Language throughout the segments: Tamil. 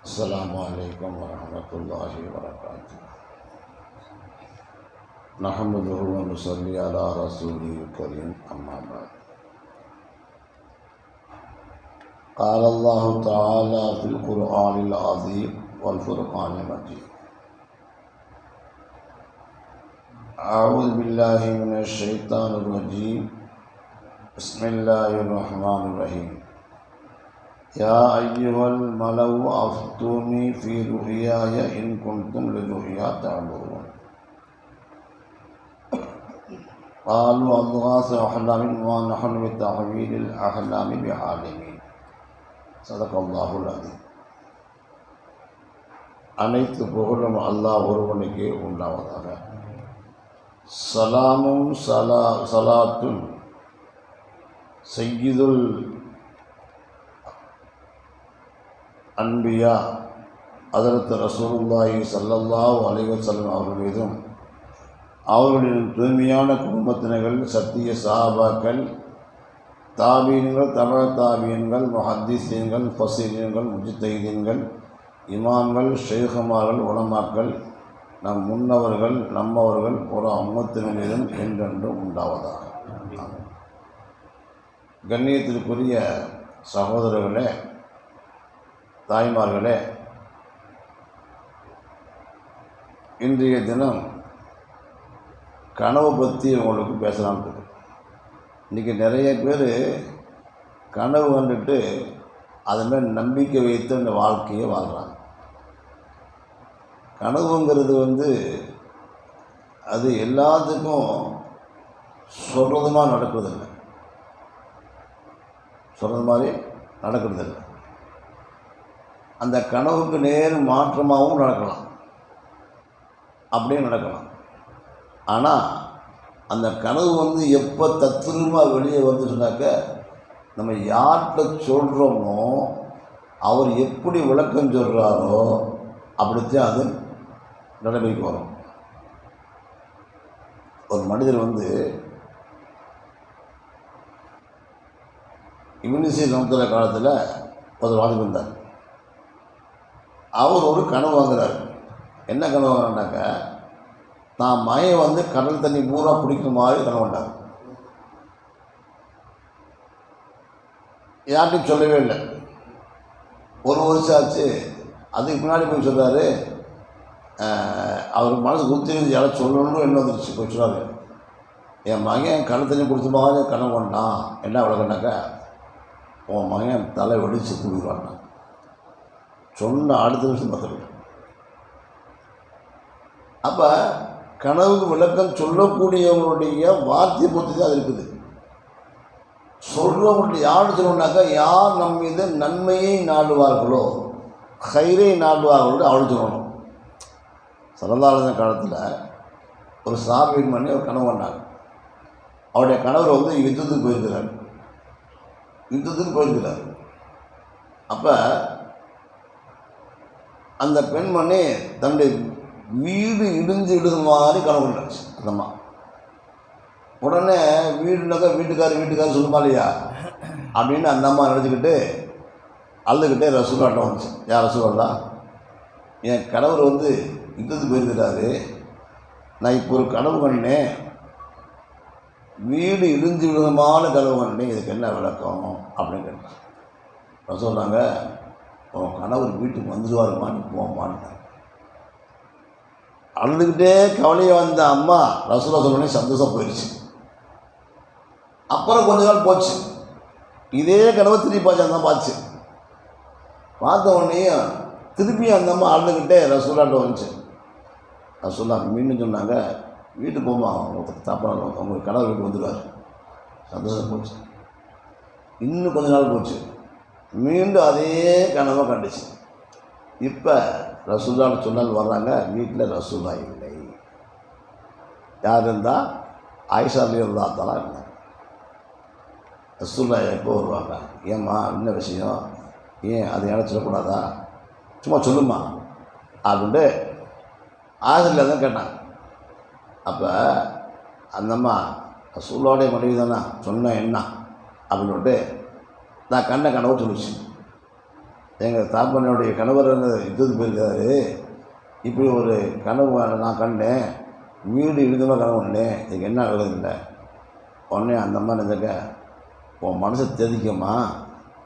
अस्सलामु अलैकुम वरहमतुल्लाहि वबरकातुहू। नहमदुहु व नुसल्ली अला रसूलिल करीम, अम्मा बाद। क़ाल अल्लाहु तआला फ़िल क़ुरआनिल अज़ीम वल फ़ुरक़ानिल मजीद। अऊज़ु बिल्लाहि मिनश शैतानिर रजीम। बिस्मिल्लाहिर रहमानिर रहीम। या अय्युहल मलउ अफ्तूनी फ़ी रुयाय इन कुंतुम लिरुया तअबुरून। क़ालू अज़गास अहलामिन व नहनु बितअवीलिल अहलामि बिआलिमीन। ஸதகல்லாஹுல் அஸீம். அனைத்து புகழும் அல்லாஹ் ஒருவனுக்கே உண்டாவதாக. சலாமும் சலாத்தும் சய்யிதுல் அன்பியா ஹதரத் ரசூலுல்லாஹி ஸல்லல்லாஹு அலைஹி வஸல்லம் அவர்கள் மீதும், அவர்களின் தூய்மையான குடும்பத்தினர்கள், சத்திய சஹாபாக்கள், தாபீன்கள், தபஅ தாபீன்கள், முஹத்திஸீன்கள், ஃபஸீரீன்கள், முஜ்தஹிதீன்கள், இமாம்கள், ஷைഖுமார்கள், உலமாக்கள், நம் முன்னவர்கள், நம்மவர்கள், ஒரு உம்மத்தினர் மீதும் என்றென்றும் உண்டாவதாக. கண்ணியத்திற்குரிய சகோதரர்களே, தாய்மார்களே, இன்றைய தினம் கனவு பற்றி உங்களுக்கு பேசலாம்னு இருக்குது. இன்றைக்கி நிறைய பேர் கனவு கண்டுட்டு அதுமாதிரி நம்பிக்கை வைத்து இந்த வாழ்க்கையை வாழ்கிறாங்க. கனவுங்கிறது அது எல்லாத்துக்கும் சொல்கிறதுமா நடக்கிறதில்லை, சொல்கிறது மாதிரி நடக்கிறதில்லை. அந்த கனவுக்கு நேர் மாற்றமாகவும் நடக்கலாம், அப்படியே நடக்கலாம். ஆனால் அந்த கனவு எப்போ தத்ரூபமாக வெளியே வந்துச்சுனாக்க, நம்ம யார்கிட்ட சொல்கிறோமோ அவர் எப்படி விளக்கம் சொல்கிறாரோ அப்படித்தான் அது நடைமுறைக்கு வரும். ஒரு மனிதர் இப்னு சீனா காலத்தில் ஒரு வாழ்க்கை வந்தார். அவர் ஒரு கனவு வாங்குறார். என்ன கனவு வாங்கினாக்க, நான் மகன் கடல் தண்ணி பூரா குடிக்கிற மாதிரி கனவு கண்டார். யார்கிட்டையும் சொல்லவே இல்லை. ஒரு வருஷம் ஆச்சு. அதுக்கு முன்னாடி போய் சொல்கிறாரு, அவர் மனசு குத்தி யாரும் சொல்லணும்னு என்ன வந்துருச்சு. போய் சொன்னார், என் மகன் கடல் தண்ணி குடிச்ச மாதிரி கனவு கொண்டான். என்ன விளக்கண்டாக்கா, உன் மகன் தலை வெடிச்சு குடிக்கிறான். சொன்ன அடுத்த நிமிஷம் பார்த்துருக்கேன். அப்போ கனவுக்கு விளக்கம் சொல்லக்கூடியவங்களுடைய வார்த்தையை பொறுத்து தான் அது இருக்குது. சொல்கிறவங்களுடைய யார் சொல்லணுன்னாக்கா, யார் நம் மீது நன்மையை நாடுவார்களோ, ஹைரை நாடுவார்களோ அவள் சொல்லணும். சல்லல்லாஹு காலத்தில் ஒரு சாபியின் பண்ணி ஒரு கனவு பண்ணாங்க. அவருடைய கணவர் யுத்தத்துக்கு போயிருக்கிறார். அப்போ அந்த பெண்மணி தன்னுடைய வீடு இடிஞ்சு இடுது மாதிரி கனவு கொண்டாச்சு. அந்தம்மா உடனே வீடுனாக்கா வீட்டுக்காரர் சொல்லுமா இல்லையா அப்படின்னு அந்த அம்மா நினச்சிக்கிட்டு அழுதுகிட்டே ரசூலுல்லாஹ் வந்துச்சு. யார் ரசூலுல்லாஹ், என் கணவர் யுத்தத்துக்கு போயிருக்கிறாரு. நான் இப்போ ஒரு கனவு கண்டேன், வீடு இடிஞ்சு விடுதமான கனவு கண்டேன், இதுக்கு என்ன விளக்கம் அப்படின்னு கேட்டேன். ரசூலுல்லாஹ், உன் கணவர் வீட்டுக்கு வந்துடுவாருமா, நீ போமான்னு. அழுதுகிட்டே கவலையை வந்த அம்மா ரசூலுல்லாஹ் சொன்னோடனே சந்தோஷம் போயிடுச்சு. அப்புறம் கொஞ்ச நாள் போச்சு. இதே கனவு திருப்பி பார்த்து அந்த பார்த்து பார்த்த உடனே திருப்பி அந்த அம்மா அழுதுகிட்டே ரசூலுல்லாஹ்ட்ட வந்துச்சு. ரசூலுல்லாஹ் மீண்டும் சொன்னாங்க, வீட்டுக்கு போமா, உங்களுக்கு சாப்பாடு உங்களுக்கு கணவர் வீட்டுக்கு வந்துடுவார். சந்தோஷம் போச்சு. இன்னும் கொஞ்ச நாள் போச்சு. மீண்டும் அதே கனவை கண்டுச்சு. இப்போ ரசூலுல்லாஹ் சொன்னால் வர்றாங்க. வீட்டில் ரசூலுல்லாஹ் இல்லை. யார் இருந்தால் ஆயிஷா ரலியல்லாஹு தஆலா இருந்தாங்க. ரசூலுல்லாஹ் எப்போ வருவாங்க, ஏம்மா என்ன விஷயம், ஏன் அதை இணைச்சிடக்கூடாதா, சும்மா சொல்லுமா அப்படின்ட்டு ஆசிரியர் தான் கேட்டாங்க. அப்போ அந்தம்மா ரசூலுல்லாஹ்வுடைய மனைவி தானே, சொன்ன என்ன அப்படின்ட்டு நான் கண்ணை கனவு சொல்லிச்சு. எங்கள் தாப்பனுடைய கணவர் யுத்தத்துக்கு போயிருக்காரு, இப்படி ஒரு கனவு நான் கண்டேன், வீடு இழுந்தமாக கனவு கண்டேன், இதுக்கு என்ன நடக்குதுல்ல. உடனே அந்த மாதிரி நினைக்க, உன் மனசை தெரிவிக்கம்மா,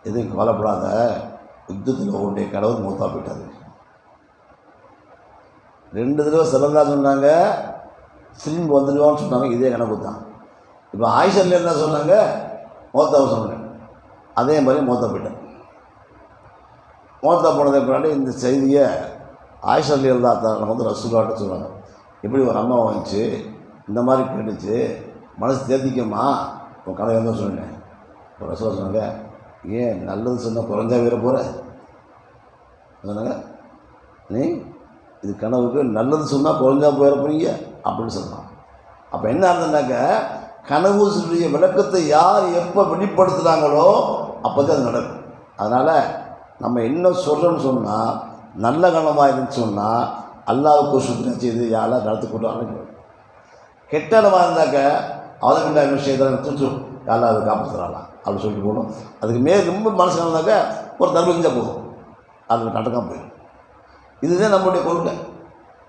எதுவும் கவலைப்படாத, யுத்தத்தில் உன்னுடைய கணவர் மூத்தா போயிட்டாரு. 2 தடவை சிறந்தா சொன்னாங்க, திரும்பி வந்துடுவான்னு சொன்னாங்க. இதே கணக்கு தான். இப்போ ஆயிஷல்ல என்ன சொன்னாங்க, மூத்தாவை சொன்னேன், அதே மாதிரி மூத்தா போயிட்டேன். மூத்தா போனதுக்கு பின்னாடி இந்த செய்தியை ஆயிஷல்லி தான் வந்து ரசூலாட்ட சொல்லுவாங்க. இப்படி ஒரு அம்மா வந்துச்சு, இந்த மாதிரி கேட்டுச்சு, மனசு தேர்த்திக்கம்மா, உன் கனவு என்ன சொன்னேன். இப்போ ரசூலா சொன்னாங்க, ஏன் நல்லது சொன்னால் குறைஞ்சா வீர போகிற சொன்னாங்க, நீ இது கனவுக்கு நல்லது சொன்னால் குறைஞ்சா போயிட போறீங்க அப்படின்னு சொன்னான். அப்போ என்ன ஆகுதுன்னாக்க, கனவு சொல்லிய விளக்கத்தை யார் எப்போ வெளிப்படுத்துகிறாங்களோ அப்போ தான் அது நடக்கும். அதனால் நம்ம என்ன சொல்கிறோன்னு சொன்னால், நல்ல கனவாக இருந்துச்சு சொன்னால் அல்லாஹ்வுக்கு சுற்றி செய்து யாரெல்லாம் நடத்தி கொண்டு கெட்ட கனவாக இருந்தாக்க அவதற்குண்டா விஷயத்தில் சுற்று யாரெல்லாம் அதை காப்பாற்றுறாங்களா அப்படின்னு சொல்லிட்டு போகணும். அதுக்கு ரொம்ப மனசு இருந்தாக்க ஒரு தர்மம் செஞ்சால் போதும், அது நடக்காமல் போயிடும். இதுதான் நம்மளுடைய கொள்கை,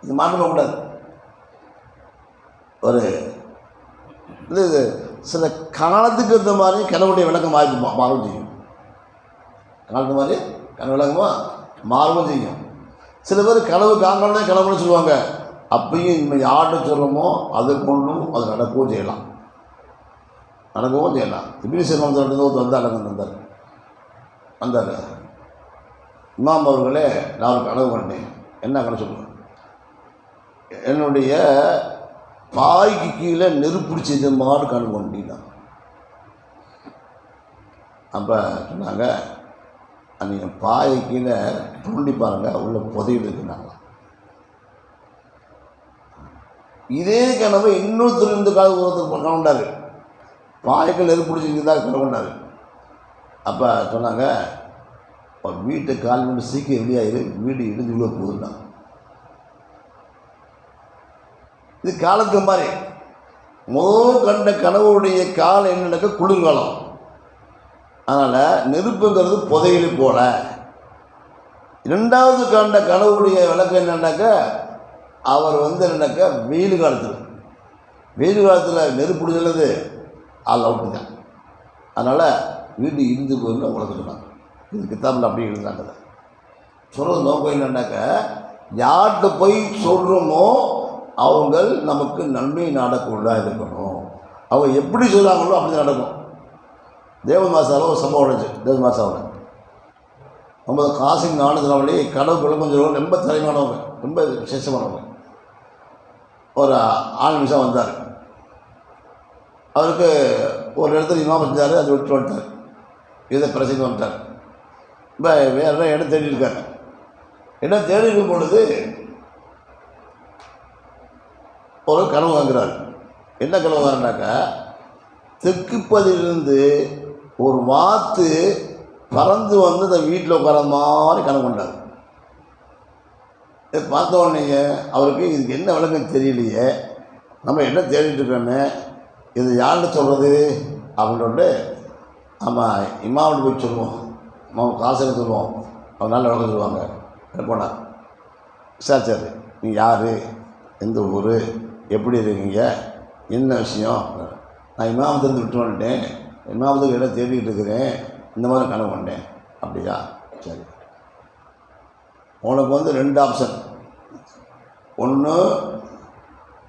இது மாற்றக்கூடாது. ஒரு இது சில காலத்துக்கு இருந்த மாதிரி கனவுடைய விளக்கம் மாறவும் செய்யும். காலத்து மாதிரி கனவு விளக்கமாக மாறவும் செய்யும். சில பேர் கனவு காங்கலே கனவுன்னு சொல்லுவாங்க. அப்பயும் இனிமேல் யார்கிட்ட சொல்கிறோமோ அதை கொண்டும் அது நடக்கவும் செய்யலாம், நடக்கவும் செய்யலாம். இப்படி சிறுமணத்தில் ஒருத்தர் வந்தார். இமாம் அவர்களே, நான் ஒரு கனவு கண்டேன். என்ன கனவு சொல்லுவேன், என்னுடைய பாய்க்கு கீழே நெருப்பிடிச்சது மாதிரி கனவு கண்டினான். அப்போ சொன்னாங்க, நீங்கள் பாயை கீழே தூண்டி பாருங்கள், உள்ள புதையில் இருக்குனாங்க. இதே கனவை இன்னொருத்தர் இந்த காலம் ஒருத்தர் கனவுண்டார், பாய்க்கு நெருப்பிடிச்சிருந்ததாக கனவுண்டார். அப்போ சொன்னாங்க, வீட்டை கால் மணி சீக்கிரம் வெளியாயிரு, வீடு இடிஞ்சு உள்ள போகுதுன்னா. இது காலத்து மாதிரி. முதல் கண்ட கனவுடைய காலம் என்னன்னாக்க குளிர்காலம். அதனால் நெருப்புங்கிறது புதையலி போல. 2வது கண்ட கனவுடைய விளக்கம் என்னன்னாக்க, அவர் என்னன்னாக்கா வெயில் காலத்தில் நெருப்பு சொல்லுது ஆள் அவுட்டு தான். அதனால் வீடு இருந்து போயிருந்து உலக சொன்னாங்க. இது கித்தாபில் அப்படி எழுதுனாங்க. சொல்கிறது நோக்கம் என்னன்னாக்க, யார்கிட்ட போய் சொல்கிறோமோ அவங்க நமக்கு நன்மை நாடக்குள்ளே இருக்கணும். அவங்க எப்படி சொல்கிறாங்களோ அப்படி நடக்கும். தேவன் மாசாவில் ஒரு சம்பவம் நடந்துச்சு. தேவன் மாசாவில் நம்ம காசிங் நானதுனாலே கடவுள் விளம்பரம் ரொம்ப தலைமானவங்க, ரொம்ப விசேஷமானவங்க. ஒரு 6 நிமிஷம் வந்தார். அவருக்கு ஒரு இடத்துல இமாம் செஞ்சார், அதை விட்டு வந்துட்டார். இதை பிரச்சனை வந்துட்டார். இப்போ வேறு இடம் தேடி இருக்கார். இடம் தேடி இருக்கும் பொழுது ஒரு கனவு வாங்குறார். என்ன கனவு வாங்கினாக்கா, தெற்கு பதிலிருந்து ஒரு வாத்து பறந்து இந்த வீட்டில் உட்கார மாதிரி கனவு கொண்டார். இதை பார்த்த உடனே அவருக்கு இதுக்கு என்ன விளக்கம் தெரியலையே, நம்ம என்ன தேடிட்டு இருக்கோமே, இது யார்கிட்ட சொல்கிறது அப்படின்னு சொல்லிட்டு நம்ம இமாம்கிட்ட போய் சொல்லுவோம், நம்ம காசுன்னு சொல்லுவோம், அவங்க நல்ல விளக்கம் சொல்லுவாங்க. போனார், விசாரிச்சார், நீ யார், எந்த ஊர், எப்படி இருக்கீங்க, என்ன விஷயம். நான் இமாமத்திலிருந்து விட்டு வந்துட்டேன், இமாமத்துக்கு இடம் தேடிக்கிட்டு இருக்கிறேன், இந்த மாதிரி கனவு கொண்டேன். அப்படியா, சரி. உனக்கு 2 ஆப்ஷன். ஒன்று,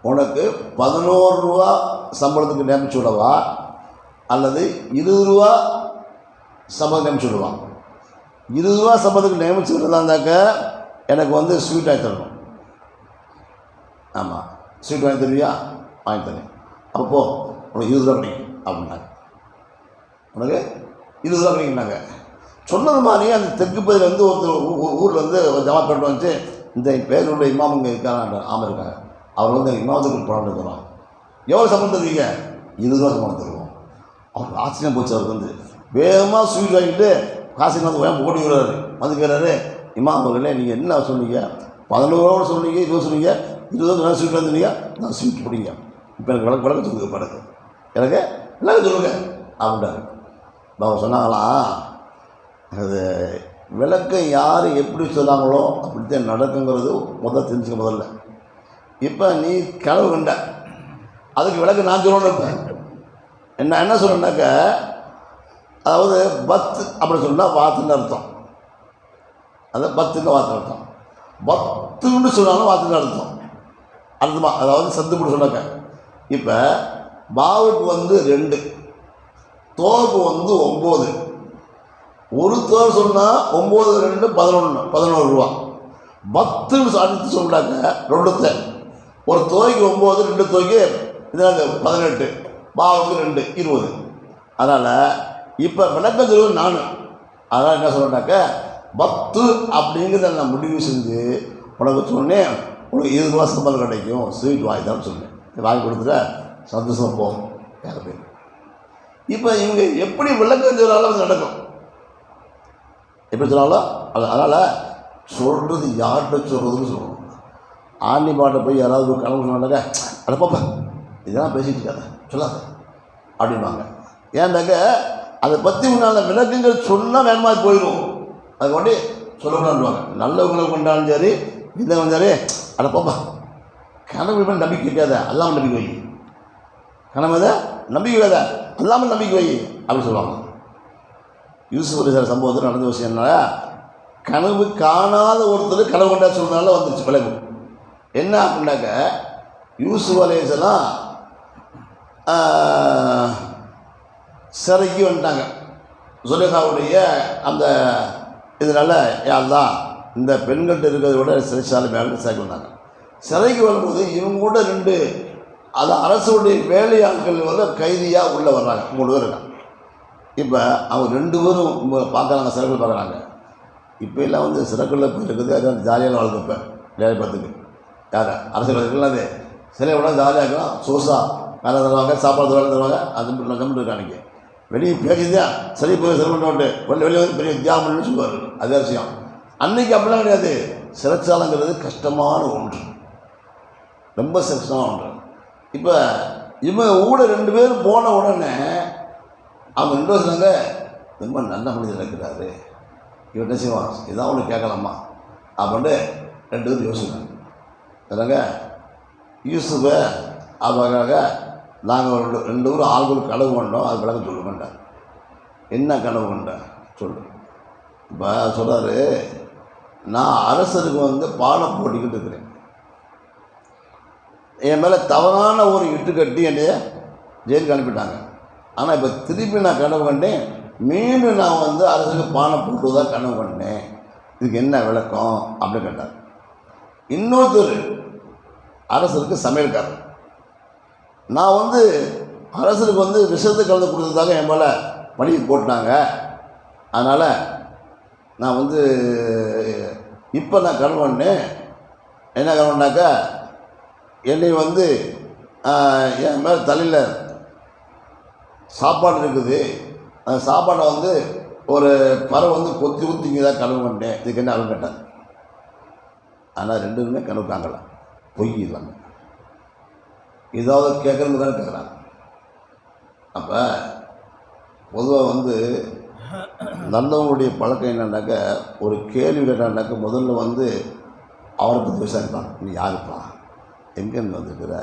உனக்கு 11 ரூபா சம்பளத்துக்கு நியமிச்சு விடவா, அல்லது 20 ரூபா சம்பளம் நியமிச்சு விடுவா. 20 ரூபா சம்பளத்துக்கு நியமிச்சு விடுறதாந்தாக்க எனக்கு ஸ்வீட் வாங்கி தரணும். ஆமாம், ஸ்வீட் வாங்கி தருவியா, வாங்கி தரேன். அப்போ உனக்கு 20 ரூபா கிடைக்கும் அப்படின்னாங்க. உனக்கு 20 ரூபா கிடைக்குனாங்க. சொன்னது மாதிரி அந்த தெற்கு பகுதியில் ஒருத்தர் ஊரில் ஒரு ஜமா பண்ணிட்டு வந்துச்சு, இந்த பேருடைய இமாமுங்க இருக்காங்க, ஆமாம் இருக்காங்க, அவர் இமாமத்துக்கு பணம் இருக்கிறோம். எவ்வளோ சம்பளம் தருவீங்க, 20 ரூபா சம்பளம் தருவோம். அவருக்கு ஆச்சரியம் போச்சு. அவருக்கு வேகமாக ஸ்வீட் வாங்கிட்டு காசுக்கு வேகம் ஓடி விடுறாரு. கேட்குறாரு, இமாம் அவர்களே, நீங்கள் என்ன சொன்னீங்க, 11 ரூபாவோட சொன்னீங்க, 20 சொன்னீங்க, 20 ரூபா ஸ்வீட் வந்துனீங்க, நான் ஸ்வீட் பிடிங்க. இப்போ எனக்கு விளக்க சொல்லுங்க, படகு எனக்கு எல்லாரும் சொல்லுங்கள் அப்படின்ட்டாரு. அவங்க சொன்னாங்களா, அது விளக்கம் யார் எப்படி சொன்னாங்களோ அப்படித்தான் நடக்குங்கிறது தெரிஞ்சுக்க முதல்ல. இப்போ நீ கனவு கண்ட, அதுக்கு விளக்கு நான் சொல்லணும். இப்போ என்ன சொல்லணுன்னாக்க, அதாவது பத்து அப்படி சொன்னால் வாத்துன்னு அர்த்தம். அது பத்துன்னு வார்த்தை அர்த்தம். பத்துன்னு சொன்னாலும் வாத்துன்னு அர்த்தம் அர்த்தமா, அதாவது சத்து கூட சொன்னாக்க. இப்போ பாவுக்கு 2, தோவுக்கு 9. ஒரு தோல் சொன்னால் 9 2 11 ரூபா. 10ன்னு அடுத்து சொன்னாக்க 2 ஒரு தோய்க்கு 9, 2 தோய்க்கு இதாக 18, பாவுக்கு 2 20. அதனால் இப்போ விளக்கம் சொல்லுவது நான். அதனால் என்ன சொல்கிறேன்னாக்க 10 அப்படிங்கிறத நான் முடிவு செஞ்சு உனக்கு சொன்னேன். உனக்கு 20 ரூபா சம்பளம் கிடைக்கும், ஸ்வீட் வாங்கி தான் சொன்னேன். வாங்கி கொடுத்துட்ட சந்தோஷம் போகும் வேறு பேர். இப்போ இவங்க எப்படி விளக்கம் சொன்னாலும் அது நடக்கும், எப்படி சொன்னாலும் அது. அதனால் சொல்கிறது யார்கிட்ட சொல்கிறதுன்னு சொல்லணும். ஆண்டி பாட்டை போய் யாராவது கனவு சொன்னாக்க, அதை பாப்பா இதெல்லாம் பேசிகிட்டு இருக்காத சொல்லாத அப்படிம்பாங்க. ஏன்னாக்க அதை பற்றி முன்னால் விளக்கங்கள் சொன்னால் வேணுமா போயிடும். அதை கொண்டு சொல்லக்கூடாதுவாங்க. நல்லவங்களை கொண்டாலும் சரி, இந்த சரி, அதை பாப்பா கனவு மேலே நம்பிக்கை வைக்காத, அல்லாமல் நம்பிக்கை வை. கனவு அதை நம்பிக்கை வைக்காத, அல்லாமல் நம்பிக்கை வை அப்படின்னு சொல்லுவாங்க. யூசுப் அலைஹிஸ்ஸலாம் சம்பவத்தில் நடந்த விஷயம் என்ன, கனவு காணாத ஒருத்தர் கனவு கொண்டா சொல்றதுனால வந்துருச்சு விளக்கு. என்ன அப்படின்னாக்க, யூசுப் அலைஹிஸ்ஸலாம் சிறைக்கு வந்துட்டாங்க. சுலேகாவுடைய அந்த இதனால் யார்தான் இந்த பெண்கள்கிட்ட இருக்கிறத விட சிறைச்சாலை மேலே சிறைக்கு வந்தாங்க. சிறைக்கு வரும்போது இவங்க கூட 2 அது அரசுடைய வேலையாட்கள் கைதியாக உள்ளே வர்றாங்க. 3 பேர் இருக்காங்க. இப்போ அவங்க 2 பேரும் பார்க்குறாங்க, சிறைக்குள்ள பார்க்குறாங்க. இப்போ எல்லாம் சிறைக்குள்ள போயிருக்குது, அது ஜாலியான வாழ்க்கைப்ப வேலை பார்த்துக்கு யார் அரசியல் அது சிலை விட ஜாலியாக இருக்கலாம். சோசா வேலை தருவாங்க, சாப்பாடு வேலை தருவாங்க. அது கம்மிட்டு இருக்காங்க. வெளியே பேசிதான் சரி போய் சிரமட்டு வெளியே பெரிய தியாகம்னு சொல்லுவார். அதே விஷயம் அன்னைக்கு அப்படிலாம் கிடையாது. சிறைச்சாலைங்கிறது கஷ்டமான ஒன்று, ரொம்ப கஷ்டமான ஒன்று. இப்போ இவங்க கூட 2 பேர் போன உடனே அவங்க 2 சொன்னாங்க, ரொம்ப நல்ல மனிதர் இருக்கிறாரு, இவன் என்ன செய்வான், இதான் அவனுக்கு கேட்கலாமா அப்படின்ட்டு 2 பேர் யோசிக்கிறாங்க. அதனாங்க யூசுஃபை அவங்களுக்காக நாங்கள் 2 பேரும் ஆள்களுக்கு கனவு கொண்டோம், அது விளக்கம் சொல்லுங்கண்டார். என்ன கனவு கொண்டேன் சொல்லு. இப்போ சொல்கிறாரு, நான் அரசருக்கு பாடம் போட்டிக்கிட்டு இருக்கிறேன். என் மேலே தவறான ஒரு இட்டு கட்டி என்னைய ஜெயிலுக்கு அனுப்பிட்டாங்க. ஆனால் இப்போ திருப்பி நான் கனவு கண்டேன், மீண்டும் நான் அரசுக்கு பானை போட்டு தான் கனவு கண்டேன், இதுக்கு என்ன விளக்கம் அப்படின்னு கேட்டார். இன்னொருத்தர் அரசருக்கு சமையல்காரர். நான் அரசருக்கு விஷத்தை கலந்து கொடுத்ததாக என் மேலே பணிக்கு போட்டாங்க. அதனால் நான் இப்போ நான் கனவு கண்டேன். என்ன கனவுனாக்கா, என்னை என் மேலே தலையில் சாப்பாடு இருக்குது, அந்த சாப்பாடை ஒரு பறவை கொத்தி ஊற்றிங்க தான் கனவு கண்டேன், இதுக்கு என்ன அவன் கேட்டார். ஆனால் 2 பேருமே கனவு காங்கல, பொய் இல்லாம ஏதாவது கேட்குறதுக்கான கேட்குறாங்க. அப்போ பொதுவாக நல்லவங்களுடைய பழக்கம் என்னன்னாக்க, ஒரு கேள்வி கேட்டான்னாக்க முதல்ல அவரை பற்றி விசாரிப்பாங்க. நீ யாருப்பா, எங்கேருந்து வந்துருக்குற,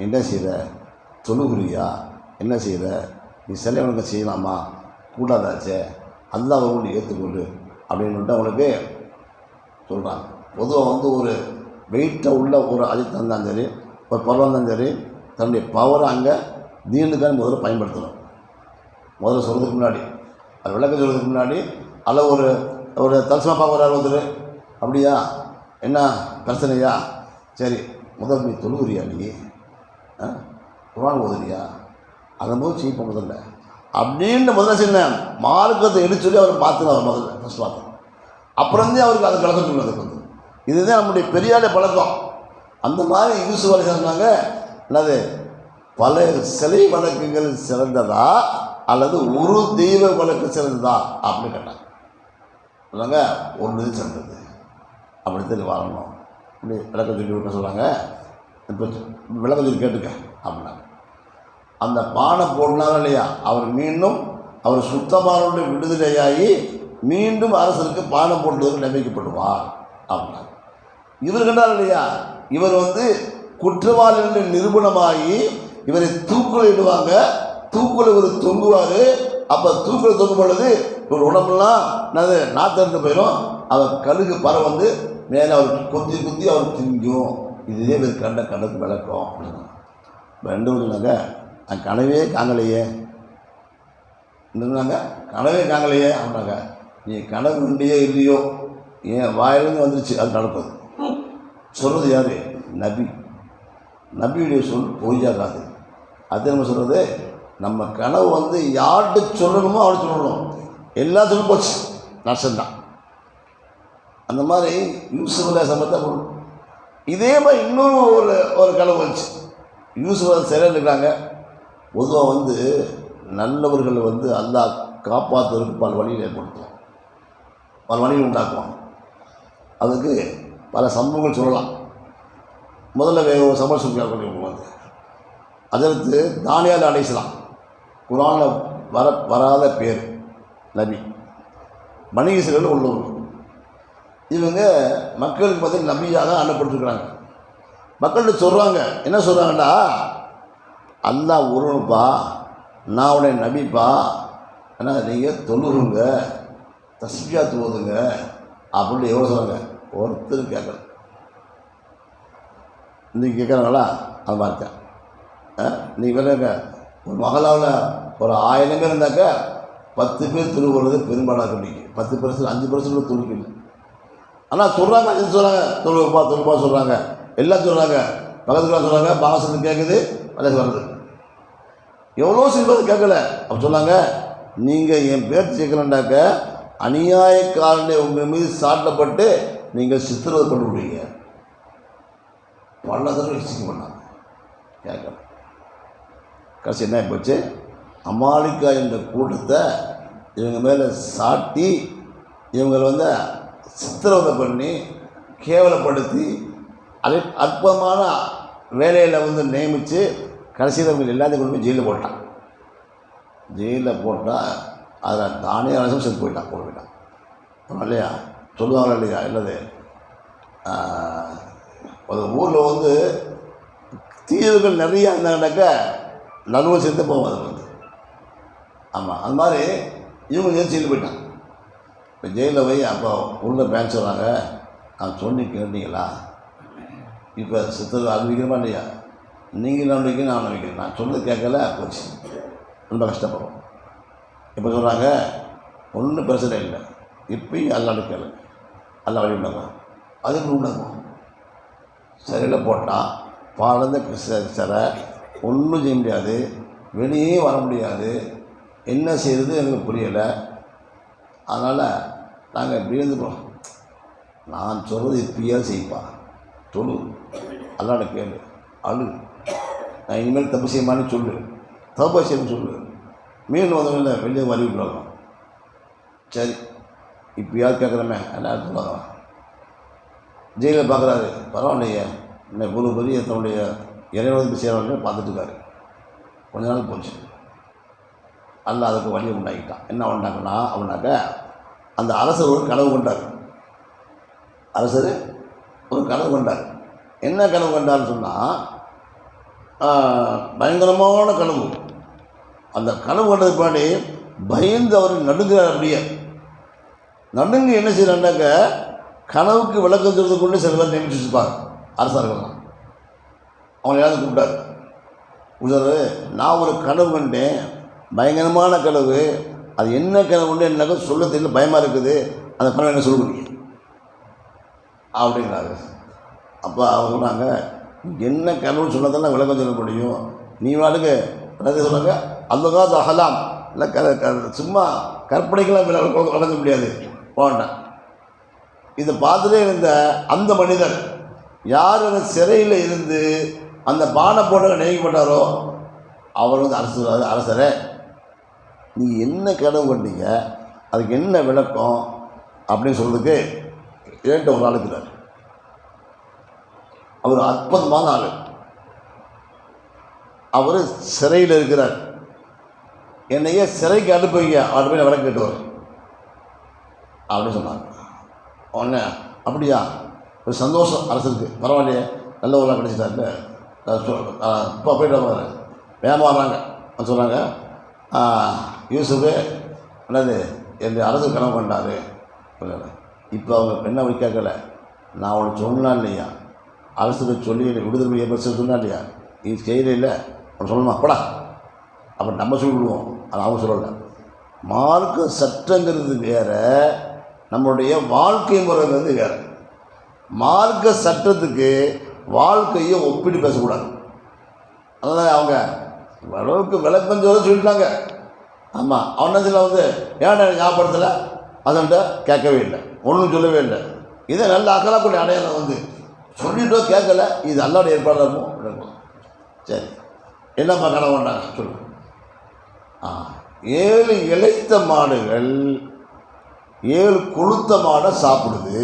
என்ன செய்கிற, தொழுகுறியா, என்ன செய்கிற, நீ சிலை வணக்கம் செய்யலாமா கூடாதாச்சே, அதுதான் அவர்களுடைய ஏற்றுக்கொண்டு அப்படின்ட்டு அவங்களுக்கு சொல்கிறாங்க. பொதுவாக ஒரு வெயிட்டாக உள்ள ஒரு அஜித் இருந்தாலும் சரி, ஒரு பருவம் இருந்தாலும் சரி, தன்னுடைய பவரை அங்கே தீனுக்கான முதல்ல பயன்படுத்தணும். முதல்ல சொல்கிறதுக்கு முன்னாடி, அது விளக்கம் சொல்கிறதுக்கு முன்னாடி, அதில் ஒரு தரிசனமாக பார்க்குறாரு ஒருத்தர், அப்படியா என்ன பிரச்சனையா, சரி முதல் நீ தொழுகுறியா, நீ குர்ஆன் ஓதுறியா, அதை போது செய்ப்ப முதல்ல அப்படின்னு முதல்ல சின்ன மார்க்கத்தை எடுத்து சொல்லி அவர் பார்த்துக்கலாம். முதல்ல ஃபஸ்ட் பார்த்தோம், அப்புறம்தான் அவருக்கு அதை விளக்கம் சொல்லுறதுக்கு இதுதான் நம்முடைய பெரியாலே பழக்கம். அந்த மாதிரி யூசுப் அலைஹிஸ்ஸலாம் சொன்னாங்க, என்னது பல சிலை வழக்குகள் சிறந்ததா அல்லது ஒரு தெய்வ வழக்கு சிறந்ததா அப்படின்னு கேட்டாங்க. சொன்னாங்க, ஒன்று சிறந்தது, அப்படி தான் வரணும் அப்படி விளக்கம் சொல்லி விட்ட சொல்கிறாங்க. இப்போ விளக்கம் சொல்லி கேட்டுக்க அப்படின்னாங்க. அந்த பானை போடனாலும் இல்லையா, அவர் மீண்டும் அவர் சுத்தமான விடுதலையாகி மீண்டும் அரசருக்கு பானம் போட்டுவதற்கு நியமிக்கப்படுவார் அப்படின்னா இவர் கண்டார் இல்லையா, இவர் குற்றவாளி என்று நிரூபணமாகி இவரை தூக்கில் இடுவாங்க. தூக்கில் இவர் தொங்குவார். அப்போ தூக்கில் தொங்கும் பொழுது இவர் உடம்புலாம் நாத்திருந்து போயிடும். அவர் கழுகு பறவை மேலே அவருக்கு குத்தி குத்தி அவர் திங்கும். இதுவே இவர் கண்ட கண்ணுக்கு விளக்கம் அப்படின்னா ரெண்டு சொன்னாங்க, நான் கனவே காங்கலையே இருந்தாங்க, கனவே காங்கலையே அப்படின்னாங்க. நீ கனவு வேண்டியே இல்லையோ, என் வாயிலிருந்து வந்துருச்சு, அது நடப்பது. சொல்கிறது யார்? நபி. நபியுடைய சொல் பொய்யாகாது. அது நம்ம சொல்கிறது, நம்ம கனவு யார்கிட்ட சொல்லணுமோ அவளை சொல்லணும். எல்லா சொல்லும் போச்சு, நஷ்டம்தான். அந்த மாதிரி யூசுப் அலைஹிஸ்ஸலாத்தை சொல்லணும். இதே மாதிரி இன்னொரு ஒரு கனவு வந்துச்சு. யூசுப் சிறையில் இருக்கிறாங்க. பொதுவாக நல்லவர்களை அல்லாஹ் காப்பாற்றுவதற்கு பல வழியில் ஏற்படுத்துவான், பல வழியில் உண்டாக்குவான். அதுக்கு பல சம்பவங்கள் சொல்லலாம். முதல்ல ஒரு சம்பவம் சொல்லி அதற்கு தானியேல் அலைஹிஸ்ஸலாம், குர்ஆனில் வராத பேர் நபி, பனி இஸ்ரவேல் உள்ளவர்கள். இவங்க மக்களுக்கு நபியாக அனுப்பப்பட்டிருக்கிறாங்க. மக்கள்கிட்ட சொல்கிறாங்க, என்ன சொல்கிறாங்கடா, அல்லாஹ் ஒருவனுப்பா, நான் உடைய நபிப்பா, ஆனால் நீங்கள் தொழுகுங்க, தஸ்பியாத் ஓதுங்க அப்படின்னு எவ்வளோ சொல்கிறாங்க. ஒருத்தர் கேட்கல. இன்றைக்கி கேட்குறாங்களா? அது மாதிரி நீங்கள் வேலைங்க ஒரு மகளாவில் ஒரு 1000 பேர் இருந்தாக்க 10 பேர் துணுகிறது பெரும்பாலாக இன்றைக்கி 10% 5% துணுக்கு. ஆனால் சொல்கிறாங்க, அது சொல்கிறாங்க, தொழுப்பா சொல்கிறாங்க, எல்லாம் சொல்கிறாங்க, பக்கத்துக்குலாம் சொல்கிறாங்க, பாசத்துக்கு கேட்குது, அதே வருது. எவ்வளோ சிலது கேட்கல. அப்போ சொன்னாங்க, நீங்கள் என் பேர் கேட்கலண்டாக்க அநியாயக்காரனை உங்கள் மீது சாட்டப்பட்டு நீங்கள் சித்திரவதை பண்ண முடியுங்க. பல தடவை யோசிக்க பண்ணாங்க, கேட்கல. கடைசி என்ன போச்சு, அமாலிக்கா என்ற கூட்டத்தை இவங்க மேலே சாட்டி இவங்களை சித்திரவதை பண்ணி கேவலப்படுத்தி அதை அற்புதமான வேலையில் நியமித்து கடைசியில் இவங்க எல்லாத்தையும் கொண்டு போய் ஜெயிலில் போட்டான். ஜெயிலில் போட்டால் அதில் தானே அரசும் செத்து போயிட்டான், போயிட்டான் இல்லையா? சொல்லுவாங்களா இல்லையா? இல்லது ஒரு ஊரில் தீவுகள் நிறையா இருந்தாங்கன்னாக்க நடுவில் சேர்த்து போவோம். அது ஆமாம், அது மாதிரி இவங்க ஜெயிலில் போயிட்டான். இப்போ ஜெயிலில் போய் அப்போ உள்ள பேங்க் சொல்கிறாங்க, நான் சொன்னி கேட்டீங்களா? இப்போ சித்தர் அறிவிக்கிறமா இல்லையா? நீங்கள் நம்பிக்கை நான் நம்பிக்கிறேன், நான் சொன்னது கேட்கல, போச்சு, ரொம்ப கஷ்டப்படும். இப்போ சொல்கிறாங்க, ஒன்றும் பிரச்சனை இல்லை, இப்பயும் அல்லாண்டு கேளு, அல்லா வழி உண்டாகும், அதுக்கு உண்டாகும். சிறையில் போட்டால் பாலந்த சிறை, ஒன்றும் செய்ய முடியாது, வெளியே வர முடியாது, என்ன செய்கிறது எனக்கு புரியலை. அதனால் நாங்கள் இப்படி இருந்துக்கிறோம். நான் சொல்கிறது இப்படியா செய்ப்பா, தொழு, அல்லாட கேளு, அழு, நான் இனிமேல் தப்பு செய்யமான்னு சொல்லு, தப்பு செய்யணும்னு சொல்லு, மீன் வந்தவங்கள வெளியே அறிவிக்கலாம். சரி, இப்போயாவது கேட்குறமே என்ன சொல்லுவாங்க. ஜெயிலில் பார்க்குறாரு, பரவாயில்லையே, என்ன இவ்வளோ பெரிய தன்னுடைய இறைவனுக்கு செய்கிறவங்க பார்த்துட்டு இருக்காரு. கொஞ்ச நாள் போச்சு, அல்ல அதுக்கு வழியை உண்டாக்கிட்டான். என்ன உண்டாக்குனா அப்படின்னாக்க, அந்த அரசர் ஒரு கனவு கொண்டார். அரசர் ஒரு கனவு கொண்டார். என்ன கனவு கொண்டார்னு சொன்னால், பயங்கரமான கனவு. அந்த கனவு கொண்டதுக்கு முன்னாடி பயந்து அவர் நடுங்கிறார். அப்படியே நடுங்கு என்ன செய்கிறாண்டாக்க, கனவுக்கு விளக்கம் சொல்றது கொண்டு சில பேர் நியமிச்சு வச்சுப்பாங்க அரசாங்கம்லாம். அவங்க ஏதாவது கூப்பிட்டாரு, நான் ஒரு கனவு கண்டேன், பயங்கரமான கனவு, அது என்ன கனவுன்னு என்னக்கா சொல்ல தெரியல, பயமாக இருக்குது, அந்த கனவு என்ன சொல்ல முடியும் அப்படிங்கிறாரு. அப்போ அவங்க சொன்னாங்க, என்ன கனவுன்னு சொன்னதெல்லாம் விளக்கம் சொல்ல முடியும், நீ வாடுங்க என்னது சொன்னாங்க, அந்த காலத்து அகலாம் இல்லை, சும்மா கற்பனைக்கெல்லாம் வளர்க்க முடியாது போண்டேன். இதை பார்த்துட்டே இருந்த அந்த மனிதர் யார் அந்த சிறையில் இருந்து அந்த பானை போட நினைக்கப்பட்டாரோ அவர் அரசரே, நீ என்ன கனவு கண்டீங்க, அதுக்கு என்ன விளக்கம் அப்படின்னு சொல்கிறதுக்கு ஏன்ட்ட ஒரு ஆள் இருக்கிறார். அவர் அற்புதமான ஆள். அவர் சிறையில் இருக்கிறார். என்னையே சிறைக்கு அனுப்புவீங்க, அவர் போய் விளக்கு கேட்டுவார். அப்படின்னு சொன்னாங்க. உடனே அப்படியா, ஒரு சந்தோஷம் அரசுக்கு, பரவாயில்லையே நல்ல ஊராக கிடைச்சிட்டாரு. இப்போ போய்ட்டு வர்றாரு, வேகமாக வர்றாங்க. சொல்கிறாங்க, யூசுஃபு என்னது என் அரசு கனவு பண்ணார். இப்போ அவங்க பெண்ணை போய் கேட்கல, நான் அவனுக்கு சொன்னா இல்லையா, அரசுக்கு சொல்லி விடுதலை ஏற்படுத்த சொன்னா இல்லையா, நீ செய்யல இல்லை அவன் சொல்லணுமா படா, அப்புறம் நம்ம சொல்லிவிடுவோம். அது அவங்க சொல்லலை. மார்க்க சட்டங்கிறது வேறு, நம்மளுடைய வாழ்க்கை முறைங்கிறது வேறு. மார்க்க சட்டத்துக்கு வாழ்க்கையை ஒப்பிட்டு பேசக்கூடாது. அதனால் அவங்க அளவுக்கு விளக்கம் சொல்லிட்டாங்க. ஆமாம், அவன் சில ஏன் ஞாபகப்படுத்தலை, அதன்ட்டு கேட்கவே இல்லை, ஒன்றும் சொல்லவே இல்லை. இதே நல்ல அக்கலாக்குடைய அடையாளம் சொல்லிட்டோ கேட்கல, இது அல்லாவுடைய ஏற்பாடாக இருக்கும். சரி, என்னம்மா கனவு பண்ணாங்க சொல்லு. 7 இளைத்த மாடுகள் 7 கொளுத்த மாடை சாப்பிடுது.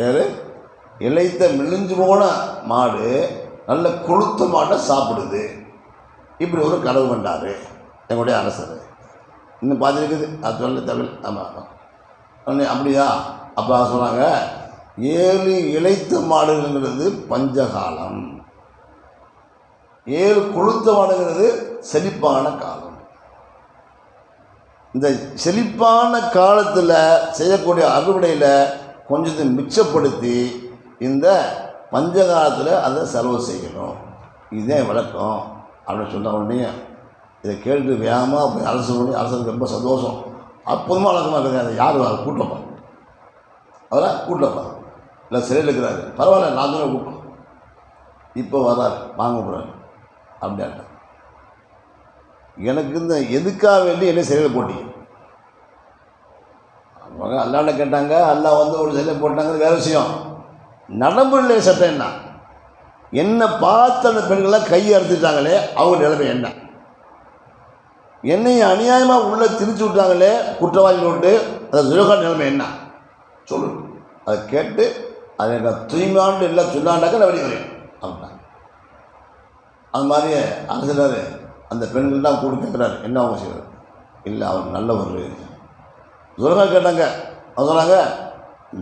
7 இளைத்த மெலிஞ்சு போன மாடு நல்ல கொளுத்த மாடை சாப்பிடுது. இப்படி ஒரு கனவு கண்டார் எங்களுடைய அரசர். இன்னும் பார்த்துருக்குது, அது சொல்ல தமிழ். ஆமாம், அப்படியா? அப்போ சொன்னாங்க, 7 இளைத்த மாடுங்கிறது பஞ்சகாலம், 7 கொளுத்த மாடுங்கிறது செழிப்பான காலம். இந்த செழிப்பான காலத்தில் செய்யக்கூடிய அறுவடையில் கொஞ்சத்தை மிச்சப்படுத்தி இந்த பஞ்சகாலத்தில் அதை செலவு செய்யணும். இதுதான் விளக்கம் அப்படின்னு சொன்ன உடனே இதை கேட்டு வேகமாக போய் அரசுக்கு ரொம்ப சந்தோஷம். அற்புதமாக வழக்கமாக இருக்குது. அதை யார் கூட்டப்பா, அவரை கூட்டப்பா, இல்லை சிறையில் இருக்கிறாரு, பரவாயில்ல நான் தான் கூட்டம், இப்போ வர்றாரு வாங்க போகிறாரு அப்படின்ட்டு. எனக்கு இந்த எதுக்காக வேண்டி என்ன சிறையில் போட்டீங்க? அவங்க அல்லாண்ட கேட்டாங்க, அல்லா ஒரு சிலையை போட்டாங்க, வேறு விஷயம். நடைமுறை சட்டம் என்ன பார்த்து அந்த பெண்கள்லாம் கையை அறுத்துட்டாங்களே, அவங்க நிலைமை என்ன? என்னையும் அநியாயமாக உள்ளே திரிச்சு விட்டாங்களே குற்றவாளி நோட்டு, அந்த சுலகா நிலைமை என்ன சொல்லு. அதை கேட்டு அதை எனக்கு தூய்மையாண்டு எல்லாம் சொல்லாண்டாக்க நான் வெளியே வரேன் அப்படின்னா. அது மாதிரியே அரசியலார் அந்த பெண்கள் தான் கூட கேட்குறாரு, என்ன அவங்க செய்வார்? இல்லை அவர் நல்லவர். சுலகா கேட்டாங்க, அவங்க சொன்னாங்க,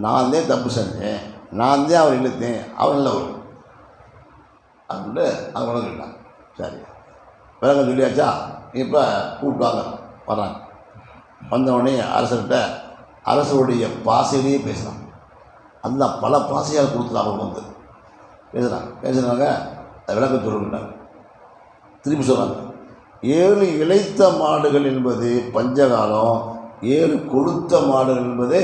நான் தான் தப்பு செஞ்சேன், நான் தான் அவர் இழுத்தேன், அவர் நல்லவர் அப்படின்ட்டு அவங்க உடனே கேட்டாங்க. சரி, விளக்கம் சொல்லியாச்சா, இப்போ கூப்பிட்டாங்க, வர்றாங்க. வந்தவுடனே அரசர்கிட்ட அரசுடைய பாசையிலேயே பேசுகிறாங்க. அந்த பல பாசையால் கொடுத்துட்டு அவங்க பேசுகிறாங்க. அதை விளக்கம் சொல்லுங்கிட்டாங்க. திருப்பி சொல்கிறாங்க, 7 இளைத்த மாடுகள் என்பது பஞ்சகாலம், 7 கொளுத்த மாடுகள் என்பது